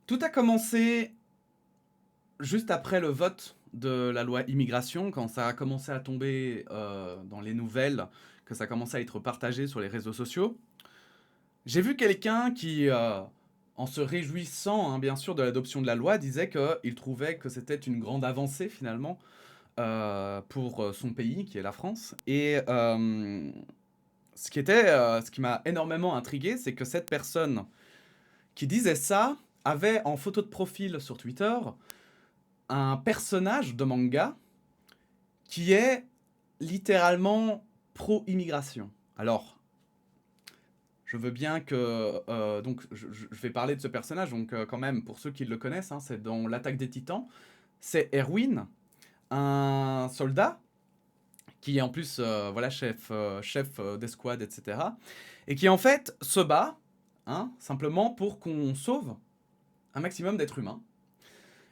Tout a commencé juste après le vote de la loi immigration, quand ça a commencé à tomber dans les nouvelles, que ça a commencé à être partagé sur les réseaux sociaux. J'ai vu quelqu'un qui, en se réjouissant, hein, bien sûr, de l'adoption de la loi, disait qu'il trouvait que c'était une grande avancée finalement pour son pays, qui est la France. Et ce qui m'a énormément intrigué, c'est que cette personne qui disait ça avait en photo de profil sur Twitter un personnage de manga qui est littéralement pro-immigration. Alors, je veux bien que... donc, je vais parler de ce personnage, donc quand même, pour ceux qui le connaissent, hein, c'est dans l'Attaque des Titans. C'est Erwin, un soldat, qui est en plus voilà, chef d'escouade, etc. Et qui en fait se bat, hein, simplement pour qu'on sauve un maximum d'êtres humains.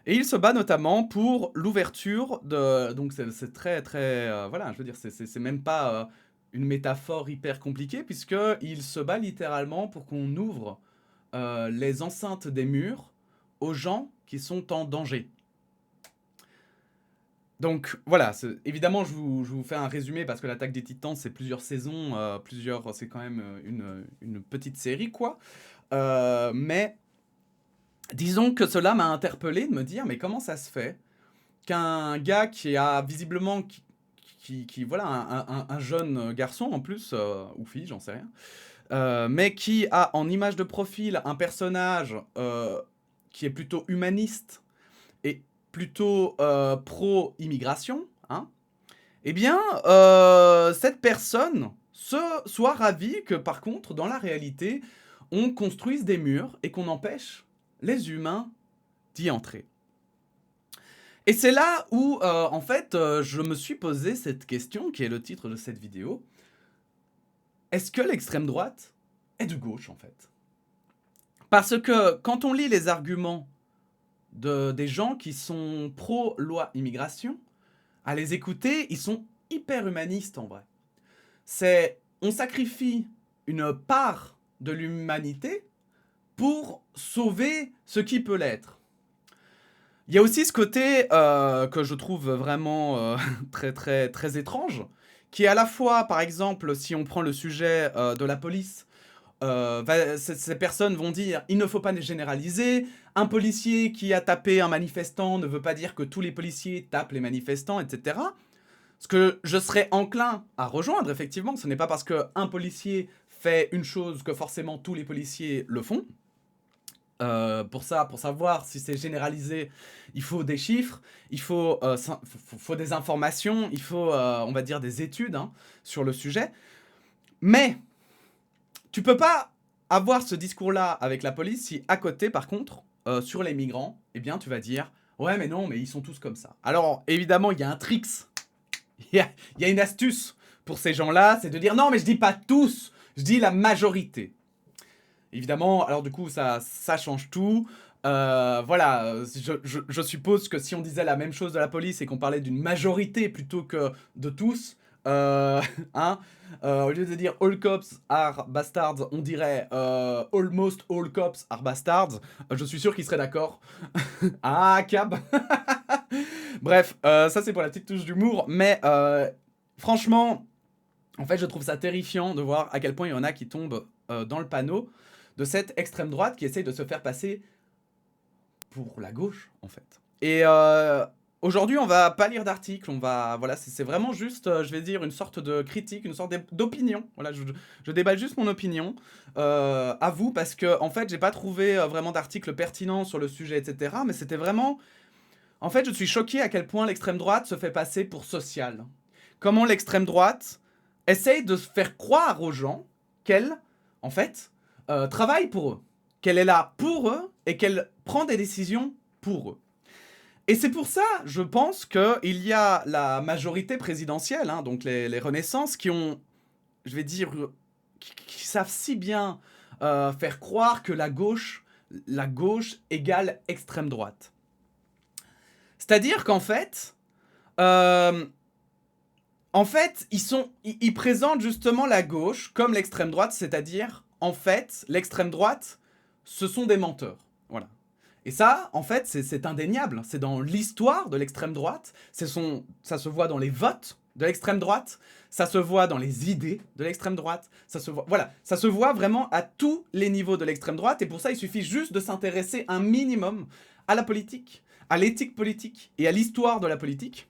Et il se bat notamment pour l'ouverture de... Donc c'est très très... voilà, je veux dire, c'est même pas une métaphore hyper compliquée, puisqu'il se bat littéralement pour qu'on ouvre les enceintes des murs aux gens qui sont en danger. Donc voilà, évidemment je vous fais un résumé parce que l'Attaque des Titans c'est plusieurs saisons, c'est quand même une petite série quoi. Mais disons que cela m'a interpellé de me dire mais comment ça se fait qu'un gars qui a visiblement voilà un jeune garçon en plus ou fille j'en sais rien, mais qui a en image de profil un personnage qui est plutôt humaniste et plutôt pro-immigration, hein, eh bien, cette personne soit ravie que, par contre, dans la réalité, on construise des murs et qu'on empêche les humains d'y entrer. Et c'est là où, en fait, je me suis posé cette question, qui est le titre de cette vidéo. Est-ce que l'extrême droite est de gauche, en fait? Parce que quand on lit les arguments des gens qui sont pro-loi immigration, à les écouter, ils sont hyper humanistes en vrai. On sacrifie une part de l'humanité pour sauver ce qui peut l'être. Il y a aussi ce côté que je trouve vraiment très très très étrange, qui est à la fois, par exemple, si on prend le sujet de la police, ces personnes vont dire il ne faut pas généraliser. Un policier qui a tapé un manifestant ne veut pas dire que tous les policiers tapent les manifestants, etc. Ce que je serais enclin à rejoindre, effectivement, ce n'est pas parce qu'un policier fait une chose que forcément tous les policiers le font. Pour savoir si c'est généralisé, il faut des chiffres, il faut des informations, il faut, on va dire, des études hein, sur le sujet. Mais tu peux pas avoir ce discours-là avec la police si à côté, par contre, sur les migrants, eh bien, tu vas dire ouais, mais non, mais ils sont tous comme ça. Alors, évidemment, il y a un tricks, il y a une astuce pour ces gens-là, c'est de dire non, mais je dis pas tous, je dis la majorité. Évidemment, alors du coup, ça change tout. Voilà, je suppose que si on disait la même chose de la police et qu'on parlait d'une majorité plutôt que de tous, hein, au lieu de dire all cops are bastards, on dirait almost all cops are bastards. Je suis sûr qu'ils seraient d'accord. Ah, cab. Bref, ça c'est pour la petite touche d'humour, mais franchement, en fait, je trouve ça terrifiant de voir à quel point il y en a qui tombent dans le panneau de cette extrême droite qui essaye de se faire passer pour la gauche, en fait. Et aujourd'hui, on va pas lire d'article, voilà, c'est vraiment juste, je vais dire, une sorte de critique, une sorte d'opinion. Voilà, je déballe juste mon opinion à vous, parce que, en fait, j'ai pas trouvé vraiment d'article pertinent sur le sujet, etc. Mais c'était vraiment... En fait, je suis choqué à quel point l'extrême droite se fait passer pour sociale. Comment l'extrême droite essaye de faire croire aux gens qu'elle, en fait, travaille pour eux, qu'elle est là pour eux et qu'elle prend des décisions pour eux. Et c'est pour ça, je pense qu'il y a la majorité présidentielle, hein, donc les Renaissances, qui ont, je vais dire, qui savent si bien faire croire que la gauche égale extrême droite. C'est-à-dire qu'en fait, ils présentent justement la gauche comme l'extrême droite, c'est-à-dire, en fait, l'extrême droite, ce sont des menteurs. Voilà. Et ça, en fait, c'est indéniable. C'est dans l'histoire de l'extrême droite. Ça se voit dans les votes de l'extrême droite. Ça se voit dans les idées de l'extrême droite. Voilà, ça se voit vraiment à tous les niveaux de l'extrême droite. Et pour ça, il suffit juste de s'intéresser un minimum à la politique, à l'éthique politique et à l'histoire de la politique.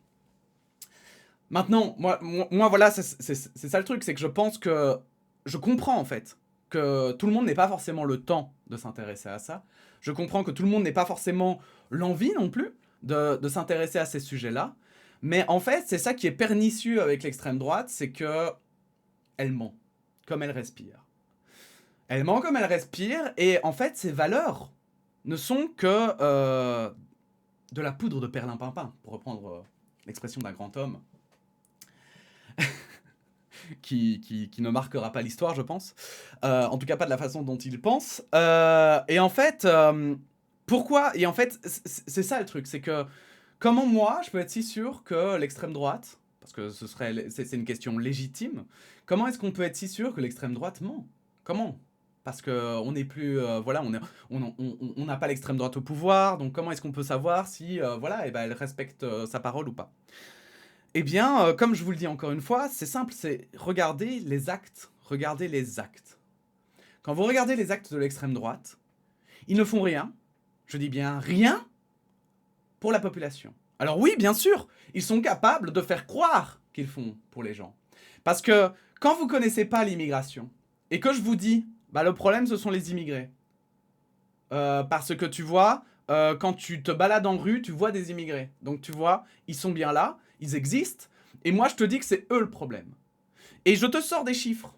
Maintenant, moi voilà, c'est ça le truc. C'est que je pense que je comprends, en fait, que tout le monde n'ait pas forcément le temps de s'intéresser à ça. Je comprends que tout le monde n'ait pas forcément l'envie non plus de s'intéresser à ces sujets-là. Mais en fait, c'est ça qui est pernicieux avec l'extrême droite, c'est que elle ment, comme elle respire. Elle ment comme elle respire, et en fait, ses valeurs ne sont que de la poudre de perlimpinpin, pour reprendre l'expression d'un grand homme qui ne marquera pas l'histoire, je pense. En tout cas, pas de la façon dont il pense. Et en fait, pourquoi? Et en fait, c'est ça le truc, c'est que comment moi, je peux être si sûr que l'extrême droite, parce que c'est une question légitime, comment est-ce qu'on peut être si sûr que l'extrême droite ment? Comment? Parce que on n'est plus, voilà, on n'a pas l'extrême droite au pouvoir, donc comment est-ce qu'on peut savoir si, voilà, et ben elle respecte sa parole ou pas? Eh bien, comme je vous le dis encore une fois, c'est simple, c'est regarder les actes. Regardez les actes. Quand vous regardez les actes de l'extrême droite, ils ne font rien, je dis bien rien, pour la population. Alors oui, bien sûr, ils sont capables de faire croire qu'ils font pour les gens. Parce que quand vous connaissez pas l'immigration, et que je vous dis, bah le problème ce sont les immigrés. Parce que tu vois, quand tu te balades en rue, tu vois des immigrés. Donc tu vois, ils sont bien là, ils existent, et moi je te dis que c'est eux le problème. Et je te sors des chiffres,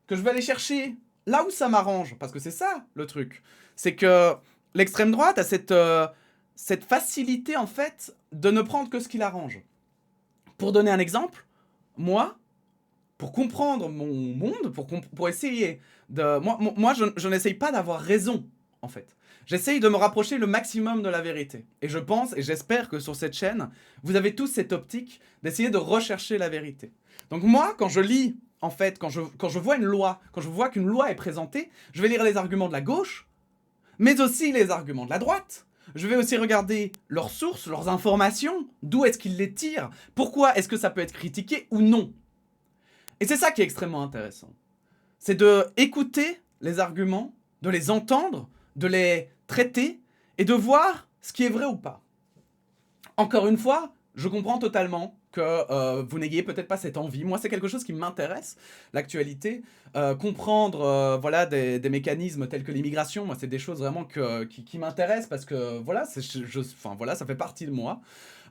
que je vais aller chercher là où ça m'arrange, parce que c'est ça le truc. C'est que l'extrême droite a cette facilité en fait de ne prendre que ce qui l'arrange. Pour donner un exemple, moi, pour comprendre mon monde, pour essayer de... Moi je n'essaye pas d'avoir raison, en fait. J'essaye de me rapprocher le maximum de la vérité. Et je pense, et j'espère que sur cette chaîne, vous avez tous cette optique d'essayer de rechercher la vérité. Donc moi, quand je lis, en fait, quand je vois une loi, quand je vois qu'une loi est présentée, je vais lire les arguments de la gauche, mais aussi les arguments de la droite. Je vais aussi regarder leurs sources, leurs informations, d'où est-ce qu'ils les tirent, pourquoi est-ce que ça peut être critiqué ou non. Et c'est ça qui est extrêmement intéressant. C'est de écouter les arguments, de les entendre, de les traiter et de voir ce qui est vrai ou pas. Encore une fois, je comprends totalement que vous n'ayez peut-être pas cette envie. Moi, c'est quelque chose qui m'intéresse, l'actualité. Comprendre voilà, des mécanismes tels que l'immigration, moi, c'est des choses vraiment qui m'intéressent parce que voilà, voilà, ça fait partie de moi.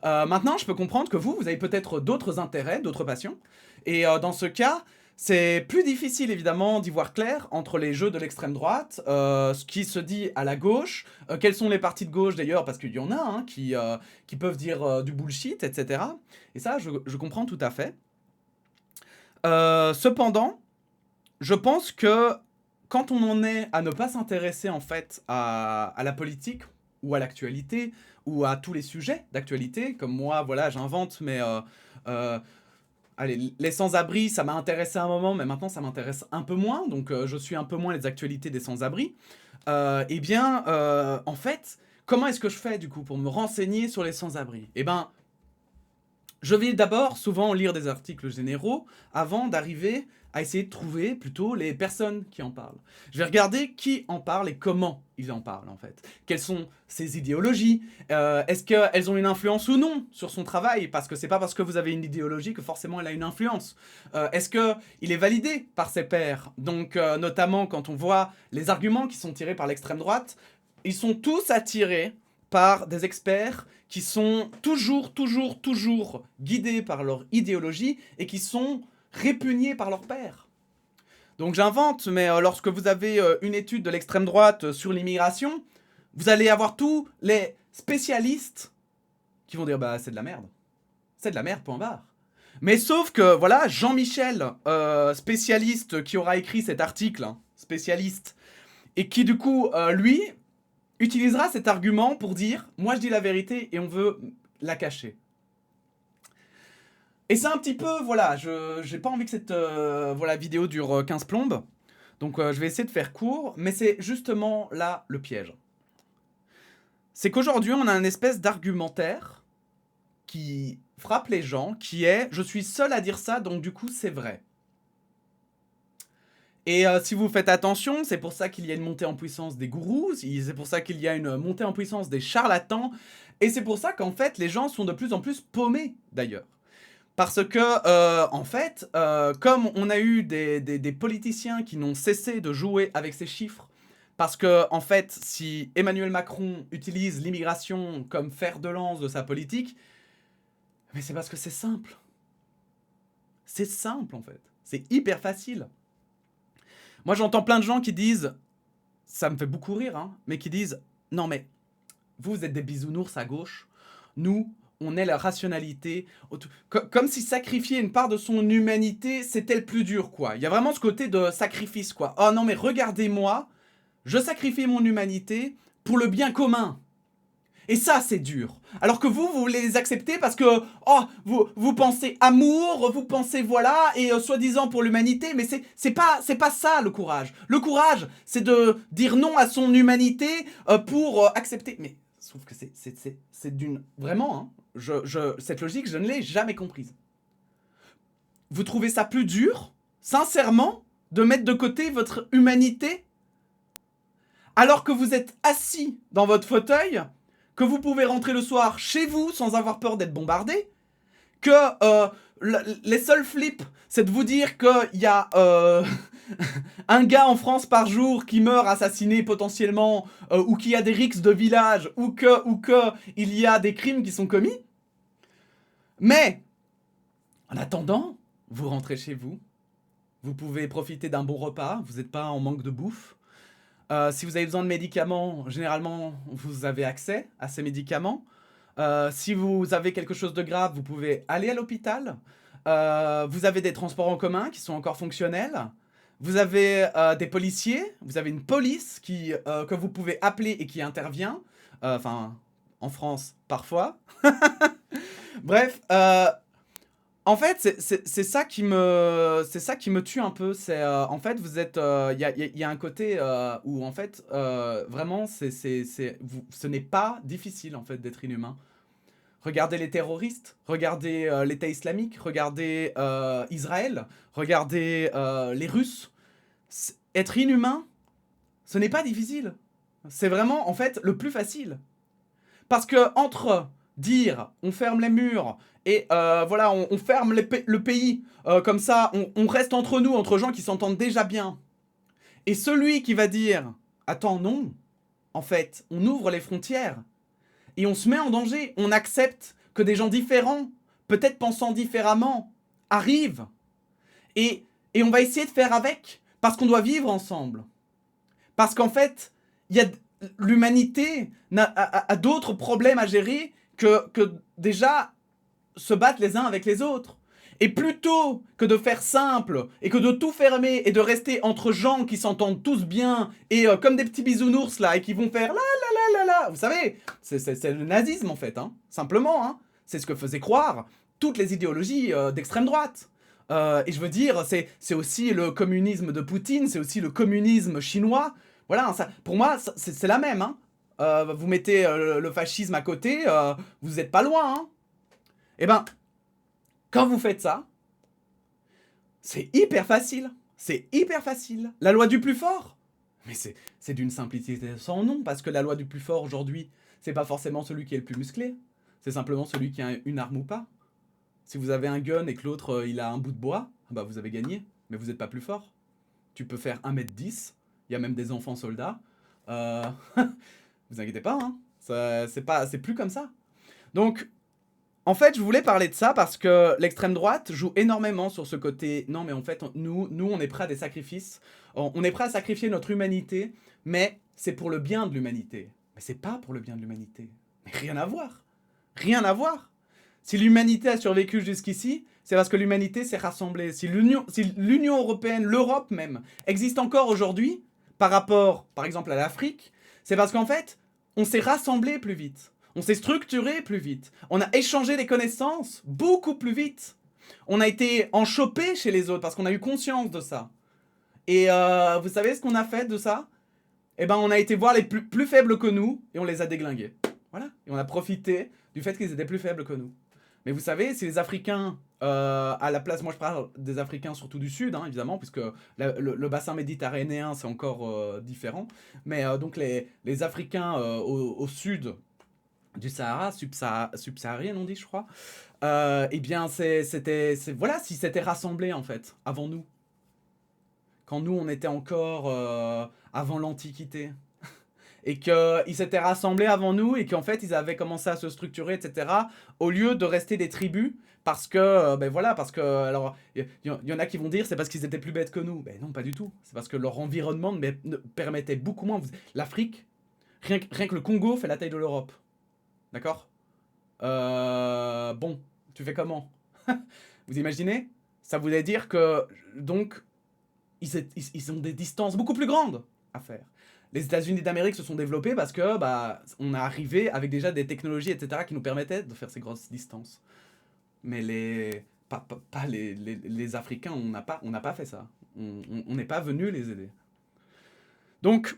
Maintenant, je peux comprendre que vous avez peut-être d'autres intérêts, d'autres passions. Et dans ce cas, c'est plus difficile évidemment d'y voir clair entre les jeux de l'extrême droite, ce qui se dit à la gauche, quels sont les partis de gauche d'ailleurs, parce qu'il y en a hein, qui peuvent dire du bullshit, etc. Et ça, je comprends tout à fait. Cependant, je pense que quand on en est à ne pas s'intéresser en fait à la politique ou à l'actualité ou à tous les sujets d'actualité, comme moi, voilà, j'invente, mais allez, les sans-abri, ça m'a intéressé à un moment, mais maintenant ça m'intéresse un peu moins, donc je suis un peu moins les actualités des sans-abri. Eh bien, en fait, comment est-ce que je fais du coup pour me renseigner sur les sans-abri? Eh ben, je vais d'abord souvent lire des articles généraux avant d'arriver à essayer de trouver plutôt les personnes qui en parlent. Je vais regarder qui en parle et comment ils en parlent en fait. Quelles sont ses idéologies? Est-ce qu'elles ont une influence ou non sur son travail? Parce que c'est pas parce que vous avez une idéologie que forcément elle a une influence. Est-ce qu'il est validé par ses pairs? Donc notamment quand on voit les arguments qui sont tirés par l'extrême droite, ils sont tous attirés par des experts qui sont toujours guidés par leur idéologie et qui sont répugnés par leurs pairs. Donc j'invente, mais lorsque vous avez une étude de l'extrême droite sur l'immigration, vous allez avoir tous les spécialistes qui vont dire bah c'est de la merde. C'est de la merde, point barre. Mais sauf que, voilà, Jean-Michel, spécialiste qui aura écrit cet article, hein, spécialiste, et qui du coup, lui, utilisera cet argument pour dire « moi je dis la vérité et on veut la cacher ». Et c'est un petit peu, voilà, j'ai pas envie que cette voilà, vidéo dure 15 plombes, donc je vais essayer de faire court, mais c'est justement là le piège. c'est qu'aujourd'hui, on a un espèce d'argumentaire qui frappe les gens, qui est « je suis seul à dire ça, donc du coup, c'est vrai ». Et si vous faites attention, c'est pour ça qu'il y a une montée en puissance des gourous, c'est pour ça qu'il y a une montée en puissance des charlatans, et c'est pour ça qu'en fait, les gens sont de plus en plus paumés, d'ailleurs. Parce que, en fait, comme on a eu des politiciens qui n'ont cessé de jouer avec ces chiffres, parce que, en fait, si Emmanuel Macron utilise l'immigration comme fer de lance de sa politique, mais c'est parce que c'est simple. C'est simple, en fait. C'est hyper facile. Moi, j'entends plein de gens qui disent, ça me fait beaucoup rire, hein, mais qui disent, non mais, vous êtes des bisounours à gauche, nous, on est la rationalité, comme si sacrifier une part de son humanité, c'était le plus dur, quoi. Il y a vraiment ce côté de sacrifice, quoi. Oh non mais regardez-moi, je sacrifie mon humanité pour le bien commun. Et ça, c'est dur. Alors que vous voulez les accepter parce que, oh, vous pensez amour, vous pensez voilà, et soi-disant pour l'humanité, mais c'est pas ça le courage. Le courage, c'est de dire non à son humanité pour accepter. Mais sauf que c'est d'une... Vraiment, hein, cette logique, je ne l'ai jamais comprise. Vous trouvez ça plus dur, sincèrement, de mettre de côté votre humanité alors que vous êtes assis dans votre fauteuil, que vous pouvez rentrer le soir chez vous sans avoir peur d'être bombardé, que les seuls flips, c'est de vous dire qu'il y a un gars en France par jour qui meurt assassiné potentiellement, ou qu'il y a des rixes de village, ou que il y a des crimes qui sont commis. Mais, en attendant, vous rentrez chez vous, vous pouvez profiter d'un bon repas, vous n'êtes pas en manque de bouffe. Si vous avez besoin de médicaments, généralement, vous avez accès à ces médicaments. Si vous avez quelque chose de grave, vous pouvez aller à l'hôpital. Vous avez des transports en commun qui sont encore fonctionnels. Vous avez des policiers. Vous avez une police que vous pouvez appeler et qui intervient. Enfin, en France, parfois. Bref, en fait, c'est ça qui me tue un peu. C'est en fait, vous êtes, il y a un côté où en fait, vraiment, ce n'est pas difficile en fait d'être inhumain. Regardez les terroristes, regardez l'État islamique, regardez Israël, regardez les Russes. Être inhumain, ce n'est pas difficile. C'est vraiment en fait le plus facile. Parce que entre dire on ferme les murs et voilà, on ferme le pays, comme ça on reste entre nous, entre gens qui s'entendent déjà bien. Et celui qui va dire attends non, en fait on ouvre les frontières et on se met en danger, on accepte que des gens différents, peut-être pensant différemment, arrivent et on va essayer de faire avec parce qu'on doit vivre ensemble. Parce qu'en fait, l'humanité a d'autres problèmes à gérer que déjà se battre les uns avec les autres. Et plutôt que de faire simple et que de tout fermer et de rester entre gens qui s'entendent tous bien et comme des petits bisounours là et qui vont faire la, vous savez, c'est le nazisme en fait, hein, simplement, hein. C'est ce que faisaient croire toutes les idéologies d'extrême droite. Et je veux dire, c'est aussi le communisme de Poutine, c'est aussi le communisme chinois. Voilà, ça, pour moi, c'est la même. Hein. Vous mettez le fascisme à côté, vous n'êtes pas loin. Hein. Eh ben, quand vous faites ça, c'est hyper facile. C'est hyper facile. La loi du plus fort. Mais c'est d'une simplicité sans nom, parce que la loi du plus fort aujourd'hui, c'est pas forcément celui qui est le plus musclé. C'est simplement celui qui a une arme ou pas. Si vous avez un gun et que l'autre il a un bout de bois, bah vous avez gagné, mais vous n'êtes pas plus fort. Tu peux faire 1m10, il y a même des enfants soldats. Vous inquiétez pas, hein, c'est plus comme ça. Donc, en fait, je voulais parler de ça parce que l'extrême droite joue énormément sur ce côté. Non, mais en fait, nous on est prêts à des sacrifices. On est prêts à sacrifier notre humanité, mais c'est pour le bien de l'humanité. Mais c'est pas pour le bien de l'humanité. Mais rien à voir. Rien à voir. Si l'humanité a survécu jusqu'ici, c'est parce que l'humanité s'est rassemblée. Si l'Union européenne, l'Europe même, existe encore aujourd'hui, par rapport, par exemple, à l'Afrique, c'est parce qu'en fait, on s'est rassemblés plus vite. On s'est structuré plus vite. On a échangé des connaissances beaucoup plus vite. On a été enchopé chez les autres parce qu'on a eu conscience de ça. Et vous savez ce qu'on a fait de ça? Eh ben, on a été voir les plus faibles que nous et on les a déglingués. et on a profité du fait qu'ils étaient plus faibles que nous. Mais vous savez, si les Africains, à la place, moi je parle des Africains surtout du Sud, hein, évidemment, puisque le bassin méditerranéen c'est encore différent, mais donc les Africains au sud du Sahara, subsaharien on dit je crois, eh bien voilà, s'ils s'étaient rassemblés en fait, avant nous, quand nous on était encore avant l'Antiquité, et qu'ils s'étaient rassemblés avant nous et qu'en fait ils avaient commencé à se structurer, etc. Au lieu de rester des tribus, parce que, ben voilà, parce que, alors, y en a qui vont dire c'est parce qu'ils étaient plus bêtes que nous. Ben non, pas du tout. C'est parce que leur environnement ne permettait beaucoup moins. L'Afrique, rien que le Congo fait la taille de l'Europe. D'accord. Bon, tu fais comment? Vous imaginez? Ça voulait dire que, donc, ils ont des distances beaucoup plus grandes à faire. Les États-Unis d'Amérique se sont développés parce que bah, on est arrivé avec déjà des technologies, etc., qui nous permettaient de faire ces grosses distances. Mais pas les Africains, on n'a pas fait ça. On n'est pas venu les aider. Donc,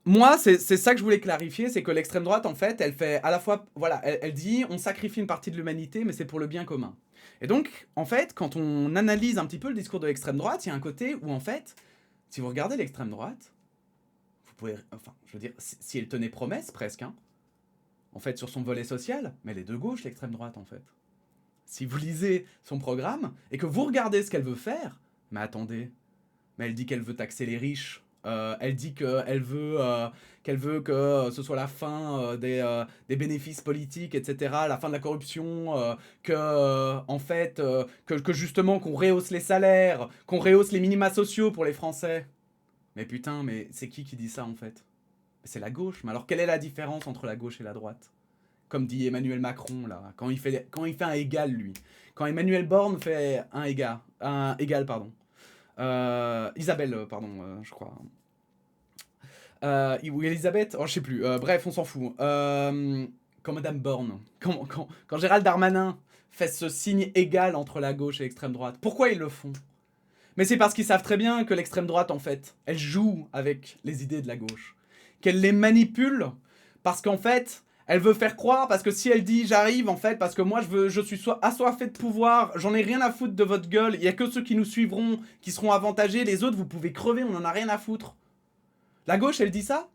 moi, c'est ça que je voulais clarifier, c'est que l'extrême droite, en fait, elle fait à la fois, voilà, elle dit on sacrifie une partie de l'humanité, mais c'est pour le bien commun. Et donc, en fait, quand on analyse un petit peu le discours de l'extrême droite, il y a un côté où, en fait, si vous regardez l'extrême droite, vous pouvez, enfin, je veux dire, si elle tenait promesse, presque, hein, en fait, sur son volet social, mais elle est de gauche, l'extrême droite, en fait. Si vous lisez son programme, et que vous regardez ce qu'elle veut faire, mais attendez, mais elle dit qu'elle veut taxer les riches, elle dit qu'elle veut que ce soit la fin des bénéfices politiques, etc., la fin de la corruption, en fait, que justement qu'on rehausse les salaires, qu'on rehausse les minima sociaux pour les Français. Mais putain, mais c'est qui dit ça en fait? C'est la gauche. Mais alors quelle est la différence entre la gauche et la droite? Comme dit Emmanuel Macron là, quand il fait un égal lui. Quand Emmanuel Borne fait un égal pardon. Isabelle, pardon, je crois. Ou Elisabeth, oh, je sais plus. Bref, on s'en fout. Quand Madame Borne, quand Gérald Darmanin fait ce signe égal entre la gauche et l'extrême droite, pourquoi ils le font? Mais c'est parce qu'ils savent très bien que l'extrême droite, en fait, elle joue avec les idées de la gauche. Qu'elle les manipule parce qu'en fait, elle veut faire croire, parce que si elle dit j'arrive, en fait, parce que moi je suis assoiffé de pouvoir, j'en ai rien à foutre de votre gueule, il y a que ceux qui nous suivront qui seront avantagés, les autres vous pouvez crever, on en a rien à foutre. La gauche, elle dit ça?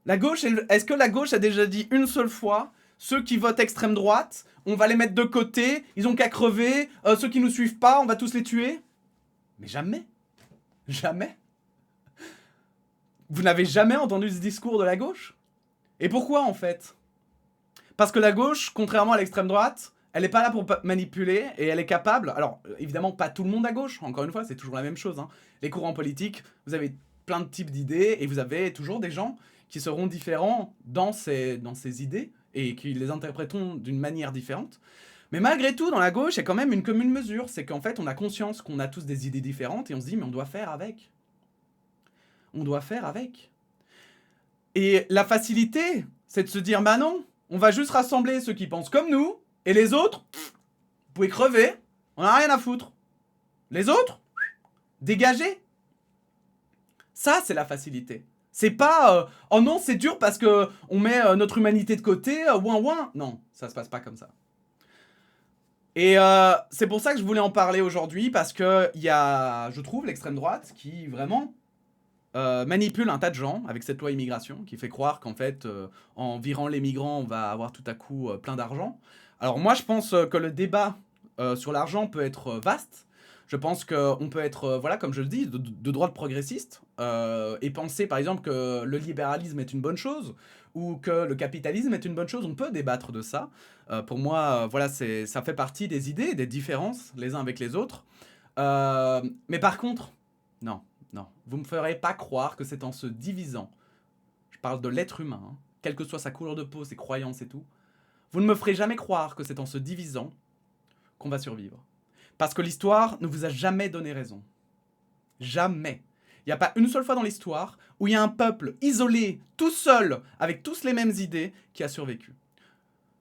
La gauche, est-ce que la gauche a déjà dit une seule fois ceux qui votent extrême droite, on va les mettre de côté, ils ont qu'à crever, ceux qui nous suivent pas, on va tous les tuer? Mais jamais. Jamais. Vous n'avez jamais entendu ce discours de la gauche? Et pourquoi en fait? Parce que la gauche, contrairement à l'extrême droite, elle n'est pas là pour manipuler et elle est capable. Alors évidemment pas tout le monde à gauche, encore une fois c'est toujours la même chose. Hein. Les courants politiques, vous avez plein de types d'idées et vous avez toujours des gens qui seront différents dans ces idées et qui les interpréteront d'une manière différente. Mais malgré tout, dans la gauche, il y a quand même une commune mesure. C'est qu'en fait, on a conscience qu'on a tous des idées différentes et on se dit, mais on doit faire avec. On doit faire avec. Et la facilité, c'est de se dire, bah non, on va juste rassembler ceux qui pensent comme nous, et les autres, vous pouvez crever, on n'a rien à foutre. Les autres, dégagez. Ça, c'est la facilité. C'est pas, oh non, c'est dur parce que on met notre humanité de côté, ouin ouin. Non, ça se passe pas comme ça. Et c'est pour ça que je voulais en parler aujourd'hui, parce que il y a, je trouve, l'extrême droite qui vraiment manipule un tas de gens avec cette loi immigration, qui fait croire qu'en fait, en virant les migrants, on va avoir tout à coup plein d'argent. Alors moi, je pense que le débat sur l'argent peut être vaste. Je pense qu'on peut être, voilà, comme je le dis, de droite progressiste, et penser par exemple que le libéralisme est une bonne chose, ou que le capitalisme est une bonne chose. On peut débattre de ça. Pour moi, voilà, ça fait partie des idées, des différences les uns avec les autres. Mais par contre, non, non, vous me ferez pas croire que c'est en se divisant, je parle de l'être humain, hein, quelle que soit sa couleur de peau, ses croyances et tout, vous ne me ferez jamais croire que c'est en se divisant qu'on va survivre. Parce que l'histoire ne vous a jamais donné raison. Jamais. Il n'y a pas une seule fois dans l'histoire où il y a un peuple isolé, tout seul, avec tous les mêmes idées, qui a survécu.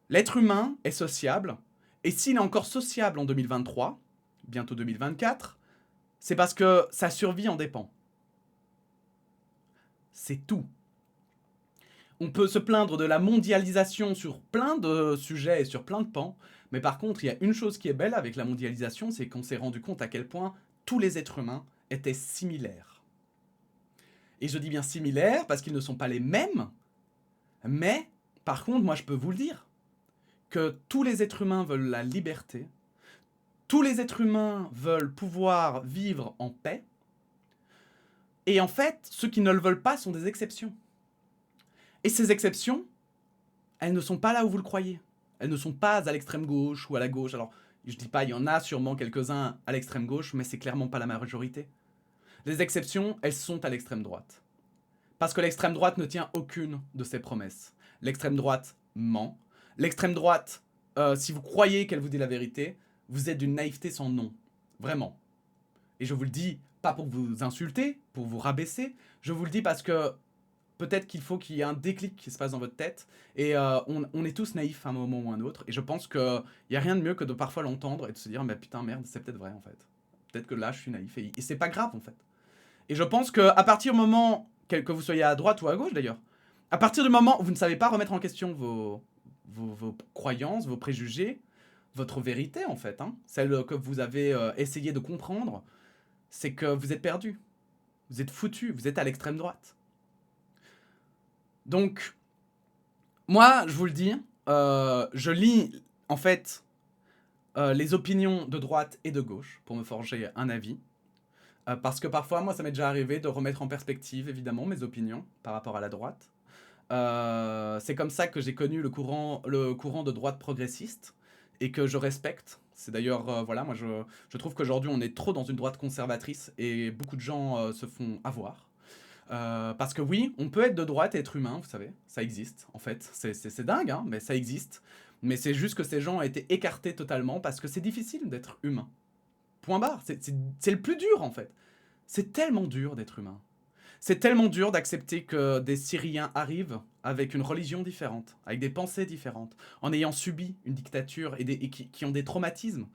L'être humain est sociable, et s'il est encore sociable en 2023, bientôt 2024, c'est parce que sa survie en dépend. C'est tout. On peut se plaindre de la mondialisation sur plein de sujets et sur plein de pans, mais par contre, il y a une chose qui est belle avec la mondialisation, c'est qu'on s'est rendu compte à quel point tous les êtres humains étaient similaires. Et je dis bien similaires parce qu'ils ne sont pas les mêmes, mais par contre, moi je peux vous le dire, que tous les êtres humains veulent la liberté, tous les êtres humains veulent pouvoir vivre en paix, et en fait, ceux qui ne le veulent pas sont des exceptions. Et ces exceptions, elles ne sont pas là où vous le croyez. Elles ne sont pas à l'extrême gauche ou à la gauche. Alors, je dis pas, il y en a sûrement quelques-uns à l'extrême gauche, mais c'est clairement pas la majorité. Les exceptions, elles sont à l'extrême droite. Parce que l'extrême droite ne tient aucune de ses promesses. L'extrême droite ment. L'extrême droite, si vous croyez qu'elle vous dit la vérité, vous êtes d'une naïveté sans nom. Vraiment. Et je vous le dis, pas pour vous insulter, pour vous rabaisser. Je vous le dis parce que peut-être qu'il faut qu'il y ait un déclic qui se passe dans votre tête. Et on est tous naïfs à un moment ou à un autre. Et je pense qu'il n'y a rien de mieux que de parfois l'entendre et de se dire, mais putain, merde, c'est peut-être vrai en fait. Peut-être que là, je suis naïf. Et c'est pas grave en fait. Et je pense qu'à partir du moment, que vous soyez à droite ou à gauche d'ailleurs, à partir du moment où vous ne savez pas remettre en question vos croyances, vos préjugés, votre vérité en fait, hein, celle que vous avez essayé de comprendre, c'est que vous êtes perdu. Vous êtes foutu, vous êtes à l'extrême droite. Donc, moi, je vous le dis, je lis en fait les opinions de droite et de gauche pour me forger un avis. Parce que parfois, moi, ça m'est déjà arrivé de remettre en perspective, évidemment, mes opinions par rapport à la droite. C'est comme ça que j'ai connu le courant de droite progressiste et que je respecte. C'est d'ailleurs, voilà, moi, je trouve qu'aujourd'hui, on est trop dans une droite conservatrice et beaucoup de gens se font avoir. Parce que oui, on peut être de droite et être humain, vous savez, ça existe, en fait. C'est dingue, hein, mais ça existe. Mais c'est juste que ces gens ont été écartés totalement parce que c'est difficile d'être humain. Point barre, c'est le plus dur, en fait. C'est tellement dur d'être humain. C'est tellement dur d'accepter que des Syriens arrivent avec une religion différente, avec des pensées différentes, en ayant subi une dictature et qui ont des traumatismes.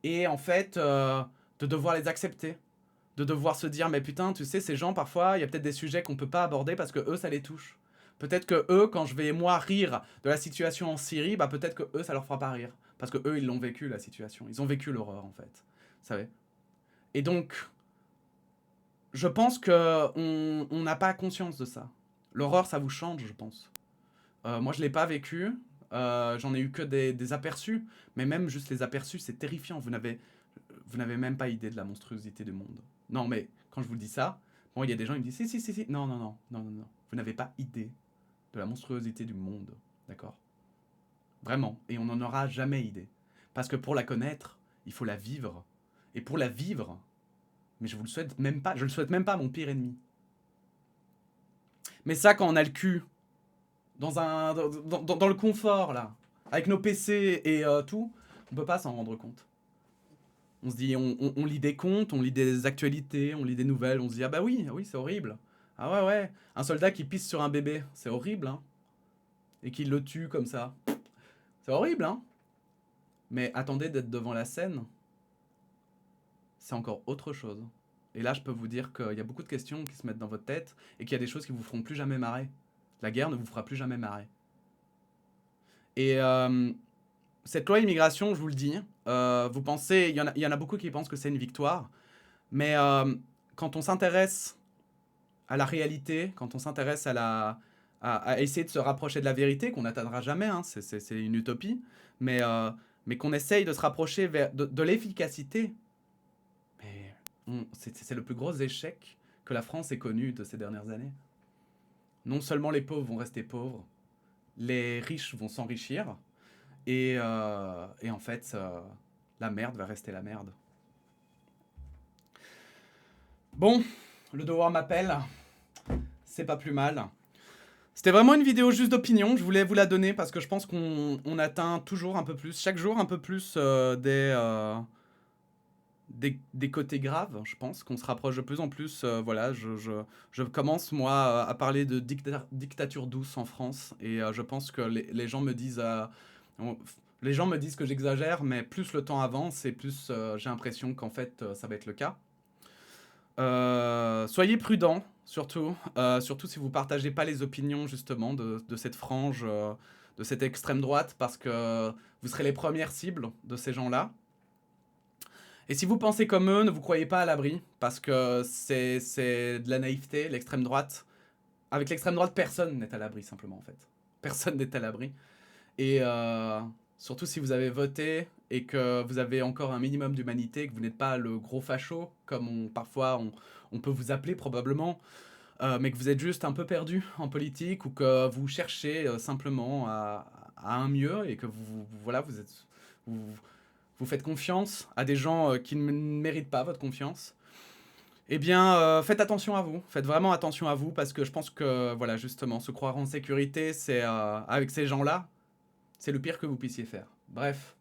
Et en fait, de devoir les accepter. De devoir se dire, mais putain, tu sais, ces gens, parfois, il y a peut-être des sujets qu'on peut pas aborder parce que eux, ça les touche. Peut-être que eux, quand je vais, moi, rire de la situation en Syrie, bah peut-être que eux, ça leur fera pas rire. Parce que eux, ils l'ont vécu, la situation. Ils ont vécu l'horreur, en fait. Vous savez. Et donc, je pense qu'on n'a pas conscience de ça. L'horreur, ça vous change, je pense. Moi, je l'ai pas vécu. J'en ai eu que des aperçus. Mais même juste les aperçus, c'est terrifiant. Vous n'avez même pas idée de la monstruosité du monde. Non, mais quand je vous dis ça, bon, il y a des gens qui me disent si. Non. Vous n'avez pas idée de la monstruosité du monde. D'accord? Vraiment. Et on n'en aura jamais idée. Parce que pour la connaître, il faut la vivre. Et pour la vivre, mais je le souhaite même pas à mon pire ennemi. Mais ça, quand on a le cul dans le confort, là, avec nos PC et tout, on peut pas s'en rendre compte. On se dit, on lit des comptes, on lit des actualités, on lit des nouvelles, on se dit, ah bah oui, c'est horrible. Ah ouais, un soldat qui pisse sur un bébé, c'est horrible, hein. Et qu'il le tue comme ça. C'est horrible, hein. Mais attendez d'être devant la scène, c'est encore autre chose. Et là, je peux vous dire qu'il y a beaucoup de questions qui se mettent dans votre tête et qu'il y a des choses qui vous feront plus jamais marrer. La guerre ne vous fera plus jamais marrer. Et cette loi immigration, je vous le dis, vous pensez, il y en a beaucoup qui pensent que c'est une victoire, mais quand on s'intéresse à la réalité, quand on s'intéresse à essayer de se rapprocher de la vérité, qu'on n'atteindra jamais, hein, c'est une utopie, mais qu'on essaye de se rapprocher de l'efficacité, c'est le plus gros échec que la France ait connu de ces dernières années. Non seulement les pauvres vont rester pauvres, les riches vont s'enrichir, et en fait, la merde va rester la merde. Bon, le devoir m'appelle, c'est pas plus mal. C'était vraiment une vidéo juste d'opinion, je voulais vous la donner parce que je pense qu'on atteint toujours un peu plus, chaque jour un peu plus des côtés graves, je pense, qu'on se rapproche de plus en plus. Voilà, je commence, moi, à parler de dictature douce en France, et je pense que les gens me disent... les gens me disent que j'exagère, mais plus le temps avance, et plus j'ai l'impression qu'en fait, ça va être le cas. Soyez prudents, Surtout si vous partagez pas les opinions justement de cette frange, de cette extrême droite, parce que vous serez les premières cibles de ces gens-là. Et si vous pensez comme eux, ne vous croyez pas à l'abri, parce que c'est de la naïveté, l'extrême droite. Avec l'extrême droite, personne n'est à l'abri, simplement, en fait. Personne n'est à l'abri. Et surtout si vous avez voté et que vous avez encore un minimum d'humanité, que vous n'êtes pas le gros facho, comme parfois on peut vous appeler probablement, mais que vous êtes juste un peu perdu en politique ou que vous cherchez simplement à un mieux et que voilà, vous, vous faites confiance à des gens qui ne méritent pas votre confiance, eh bien, faites attention à vous. Faites vraiment attention à vous parce que je pense que, voilà, justement, se croire en sécurité, c'est avec ces gens-là, c'est le pire que vous puissiez faire. Bref,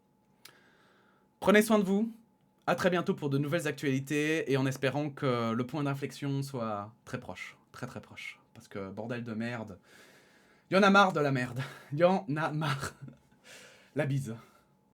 prenez soin de vous. À très bientôt pour de nouvelles actualités et en espérant que le point d'inflexion soit très proche. Très très proche. Parce que bordel de merde. Il y en a marre de la merde. Il y en a marre. La bise.